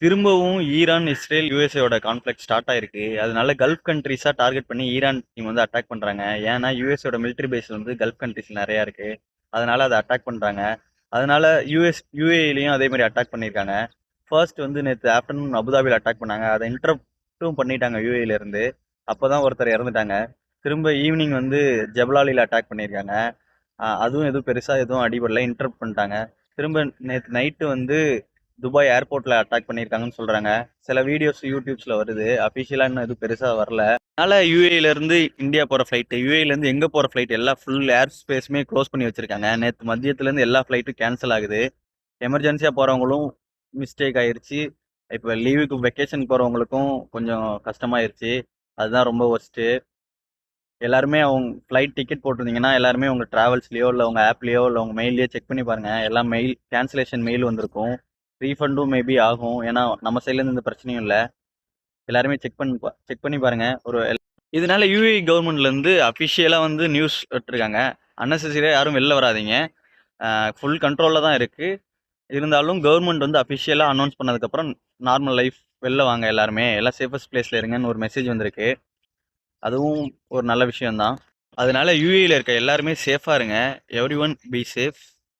திரும்பவும் Iran, Israel, யுஎஸ்ஏவோட conflict start ஆயிருக்கு. அதனால கல்ஃப் கண்ட்ரீஸா டார்கெட் பண்ணி ஈரான் டீம் வந்து அட்டாக் பண்றாங்க. ஏன்னா யுஎஸ்ஏவோட மிலிட்டரி பேஸ் வந்து கல்ஃப் கண்ட்ரீஸ்ல நிறைய இருக்கு. அதனால அதை அட்டாக் பண்றாங்க. அதனால யுஏஇலையும் அதே மாதிரி அட்டாக் பண்ணியிருக்காங்க. ஃபர்ஸ்ட் வந்து நேற்று ஆஃப்டர்நூன் அபுதாபியில் அட்டாக் பண்ணாங்க. அதை இன்டரப்டும் பண்ணிட்டாங்க யுஏஇல இருந்து. அப்பதான் ஒருத்தர் இறந்துட்டாங்க. திரும்ப ஈவினிங் வந்து ஜபலாலியில் அட்டாக் பண்ணியிருக்காங்க. அதுவும் எதுவும் பெருசா எதுவும் அடிபடல, இன்டரப்ட் பண்ணிட்டாங்க. திரும்ப நேற்று நைட்டு வந்து துபாய் ஏர்போர்ட்ல அட்டாக் பண்ணியிருக்காங்கன்னு சொல்றாங்க. சில வீடியோஸ் யூடியூப்ஸ்ல வருது. அபிஷியலா இன்னும் எதுவும் பெருசா வரல. அதனால யுஏஇல இருந்து இந்தியா போற ஃபிளைட், யுஏஇல இருந்து எங்க போற ஃபிளைட் எல்லாம் ஃபுல் ஏர் ஸ்பேஸுமே க்ளோஸ் பண்ணி வச்சிருக்காங்க. நேற்று மதியத்துல இருந்து எல்லா ஃபிளைட்டும் கேன்சல் ஆகுது. எமர்ஜென்சியா போறவங்களும் மிஸ்டேக் ஆயிருச்சு. இப்போ லீவுக்கு வெக்கேஷன் போறவங்களுக்கும் கொஞ்சம் கஷ்டமாயிருச்சு. அதுதான் ரொம்ப ஒர்ஸ்ட்டு. எல்லாருமே அவங்க ஃப்ளைட் டிக்கெட் போட்டிருந்தீங்கன்னா எல்லாருமே உங்கள் ட்ராவல்ஸ்லையோ இல்லை உங்கள் ஆப்லேயோ இல்லை உங்கள் மெயிலையோ செக் பண்ணி பாருங்கள். எல்லாம் மெயில் கேன்சலேஷன் மெயில் வந்திருக்கும். ரீஃபண்டும் மேபி ஆகும். ஏன்னா நம்ம சைட்லேருந்து எந்த பிரச்சனையும் இல்லை. எல்லாருமே செக் பண்ணி பாருங்கள். இதனால யூஏஇ கவர்மெண்ட்லேருந்து அஃபிஷியலாக வந்து நியூஸ் விட்டுருக்காங்க. அன்னெசரியாக யாரும் வெளில வராதீங்க, ஃபுல் கண்ட்ரோலில் தான் இருக்குது. இருந்தாலும் கவர்மெண்ட் வந்து அஃபிஷியலாக அனௌன்ஸ் பண்ணதுக்கப்புறம் நார்மல் லைஃப் வெளில வாங்க, எல்லாருமே எல்லாம் சேஃபஸ்ட் பிளேஸில் இருங்கன்னு ஒரு மெசேஜ் வந்திருக்கு. அதுவும் ஒரு நல்ல விஷயம்தான். அதனால யுஏஇல இருக்க எல்லாருமே சேஃபாக இருங்க. Every one be safe.